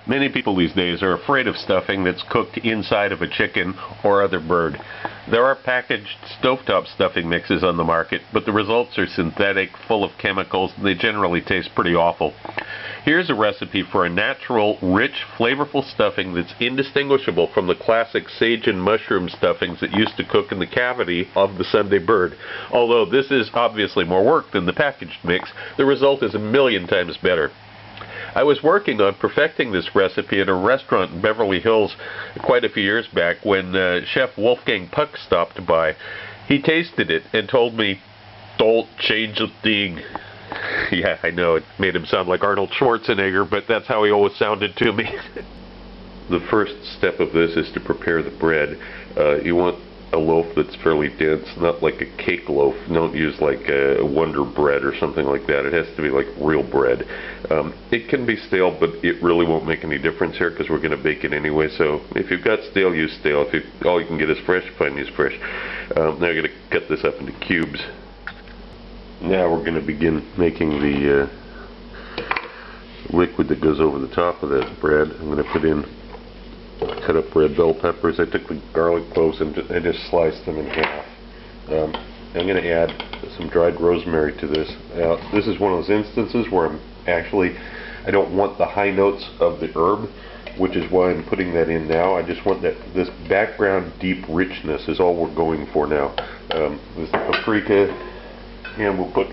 Many people these days are afraid of stuffing that's cooked inside of a chicken or other bird. There are packaged stovetop stuffing mixes on the market, but the results are synthetic, full of chemicals, and they generally taste pretty awful. Here's a recipe for a natural, rich, flavorful stuffing that's indistinguishable from the classic sage and mushroom stuffings that used to cook in the cavity of the Sunday bird. Although this is obviously more work than the packaged mix, the result is a million times better. I was working on perfecting this recipe at a restaurant in Beverly Hills quite a few years back when Chef Wolfgang Puck stopped by. He tasted it and told me, "Don't change a thing." Yeah, I know, it made him sound like Arnold Schwarzenegger, but that's how he always sounded to me. The first step of this is to prepare the bread. You want a loaf that's fairly dense, not like a cake loaf. Don't use like a Wonder Bread or something like that. It has to be like real bread. It can be stale, but it really won't make any difference here because we're going to bake it anyway. So if you've got stale, use stale. If all you can get is fresh, fine, use fresh. Now I'm going to cut this up into cubes. Now we're going to begin making the liquid that goes over the top of that bread. I'm going to put in cut up red bell peppers. I took the garlic cloves and I just sliced them in half. I'm going to add some dried rosemary to this. Now, this is one of those instances where I don't want the high notes of the herb, which is why I'm putting that in now. I just want this background deep richness is all we're going for now. This paprika, and we'll put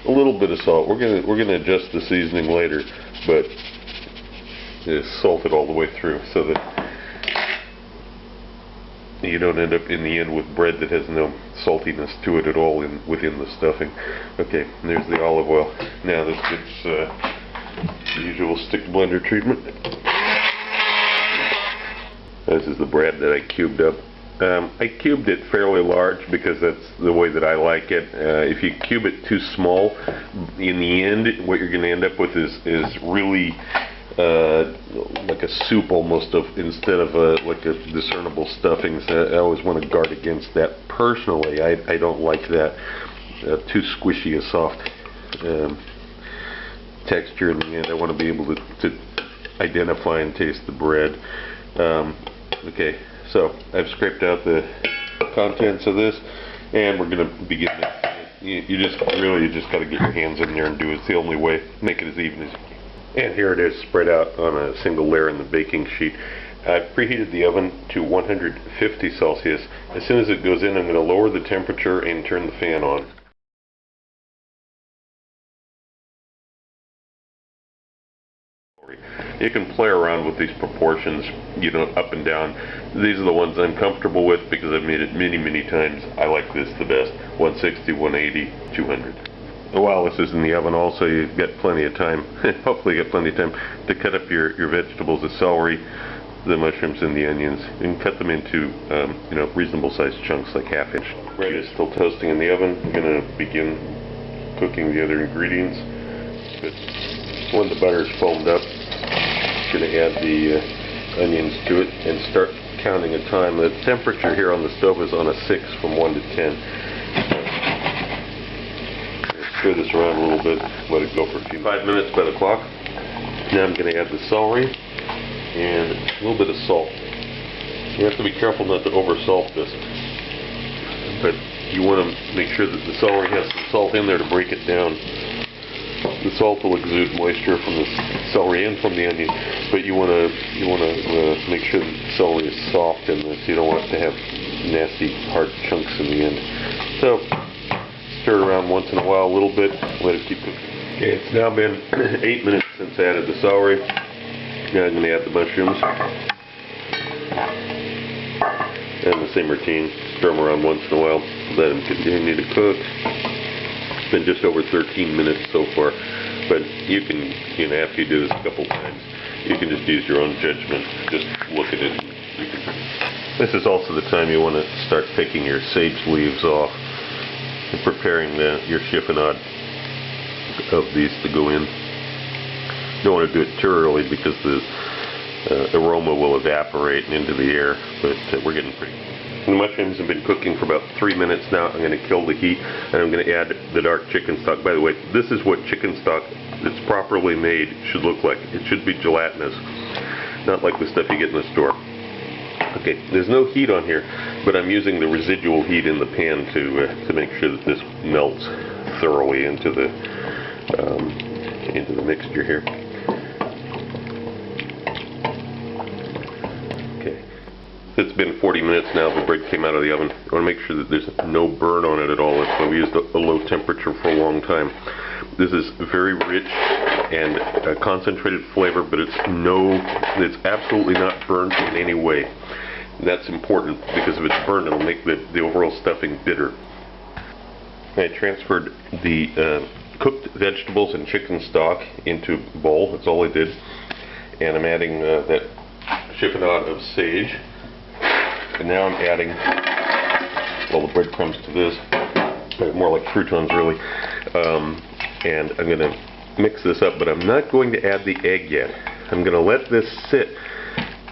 a little bit of salt. We're gonna adjust the seasoning later, but just salt it all the way through so that you don't end up in the end with bread that has no saltiness to it at all within the stuffing. Okay, and there's the olive oil. Now this gets the usual stick blender treatment. This is the bread that I cubed up. I cubed it fairly large because that's the way that I like it. If you cube it too small, in the end, what you're going to end up with is really like a soup almost, instead of like a discernible stuffings. I always want to guard against that. Personally, I don't like that too squishy, a soft texture in the end. I want to be able to identify and taste the bread. Okay, so I've scraped out the contents of this, and we're going to begin mixing it. You just got to get your hands in there and do it. It's the only way. Make it as even as you can. And here it is, spread out on a single layer in the baking sheet. I've preheated the oven to 150 Celsius. As soon as it goes in, I'm going to lower the temperature and turn the fan on. You can play around with these proportions, up and down. These are the ones I'm comfortable with because I've made it many, many times. I like this the best. 160, 180, 200. While this is in the oven also, you've got plenty of time, hopefully you get plenty of time, to cut up your vegetables, the celery, the mushrooms, and the onions. You can cut them into reasonable sized chunks, like half-inch. Bread is still toasting in the oven. I'm going to begin cooking the other ingredients. But when the butter is foamed up, I'm going to add the onions to it and start counting a time. The temperature here on the stove is on a 6 from 1 to 10. Stir this around a little bit, let it go for 5 minutes by the clock. Now I'm going to add the celery and a little bit of salt. You have to be careful not to over salt this, but you want to make sure that the celery has some salt in there to break it down. The salt will exude moisture from the celery and from the onion, but you want to make sure that the celery is soft in this. You don't want it to have nasty hard chunks in the end. So stir it around once in a while a little bit, let it keep cooking. Okay, it's now been 8 minutes since I added the celery. Now I'm going to add the mushrooms. And the same routine, stir them around once in a while, let them continue to cook. It's been just over 13 minutes so far, but you can, after you do this a couple times, you can just use your own judgment, just look at it. This is also the time you want to start picking your sage leaves off. Preparing your chiffonade of these to go in. Don't want to do it too early because the aroma will evaporate into the air, but we're getting pretty. The mushrooms have been cooking for about 3 minutes now. I'm going to kill the heat, and I'm going to add the dark chicken stock. By the way, this is what chicken stock that's properly made should look like. It should be gelatinous. not like the stuff you get in the store. Okay, there's no heat on here, but I'm using the residual heat in the pan to make sure that this melts thoroughly into the mixture here. Okay, it's been 40 minutes now. The bread came out of the oven. I want to make sure that there's no burn on it at all. That's why we used a low temperature for a long time. This is very rich and a concentrated flavor, but it's absolutely not burnt in any way. And that's important, because if it's burnt, it'll make the overall stuffing bitter. I transferred the cooked vegetables and chicken stock into a bowl. That's all I did. And I'm adding that chiffonade of sage. And now I'm adding, well, the breadcrumbs to this, more like croutons really. And I'm going to mix this up, but I'm not going to add the egg yet. I'm going to let this sit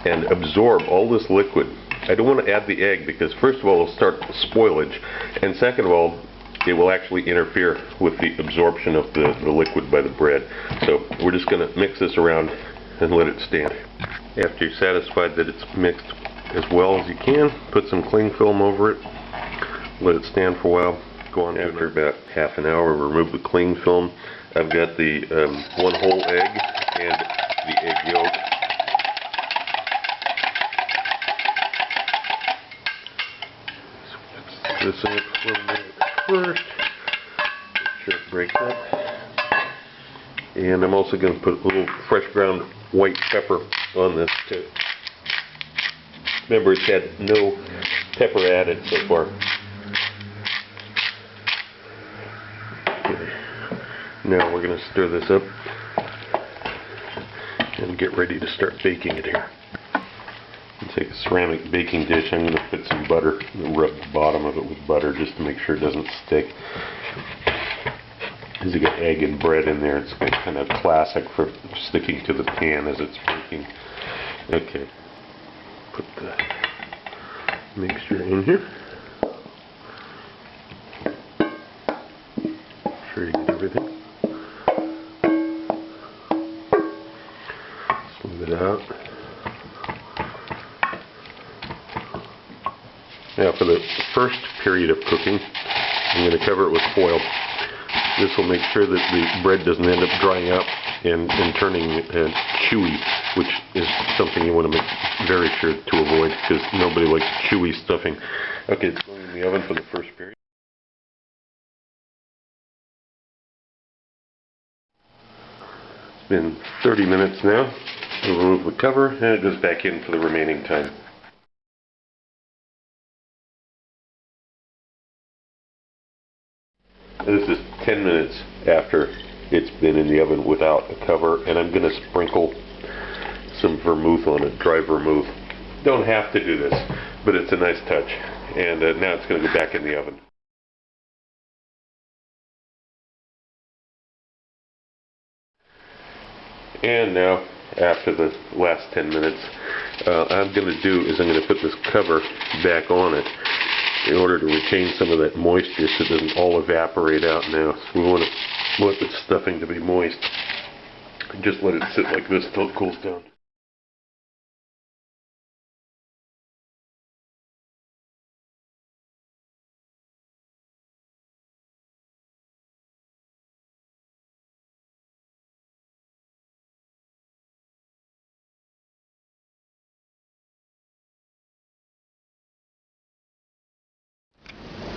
and absorb all this liquid. I don't want to add the egg because, first of all, it'll start spoilage, and second of all, it will actually interfere with the absorption of the liquid by the bread. So we're just going to mix this around and let it stand. After you're satisfied that it's mixed as well as you can, put some cling film over it, let it stand for a while. Go on. After about half an hour, remove the cling film. I've got the one whole egg and the egg yolk. This up a little bit first. Make sure it breaks up. And I'm also going to put a little fresh ground white pepper on this too. Remember, it's had no pepper added so far. Okay. Now we're going to stir this up and get ready to start baking it here. Take a ceramic baking dish. I'm going to put some butter and rub the bottom of it with butter just to make sure it doesn't stick. Because you got egg and bread in there, it's kind of classic for sticking to the pan as it's baking. Okay, put the mixture in here. Make sure you get everything. Smooth it out. Now for the first period of cooking, I'm going to cover it with foil. This will make sure that the bread doesn't end up drying out and turning chewy, which is something you want to make very sure to avoid, because nobody likes chewy stuffing. Okay, it's going in the oven for the first period. It's been 30 minutes now. We'll remove the cover and it goes back in for the remaining time. This is 10 minutes after it's been in the oven without a cover, and I'm going to sprinkle some vermouth on it, dry vermouth. Don't have to do this, but it's a nice touch. And now it's going to go back in the oven. And now, after the last 10 minutes, I'm going to put this cover back on it in order to retain some of that moisture so it doesn't all evaporate out now. So we want the stuffing to be moist. Just let it sit like this until it cools down.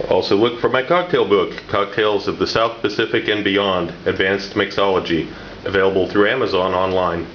Also look for my cocktail book, Cocktails of the South Pacific and Beyond, Advanced Mixology, available through Amazon online.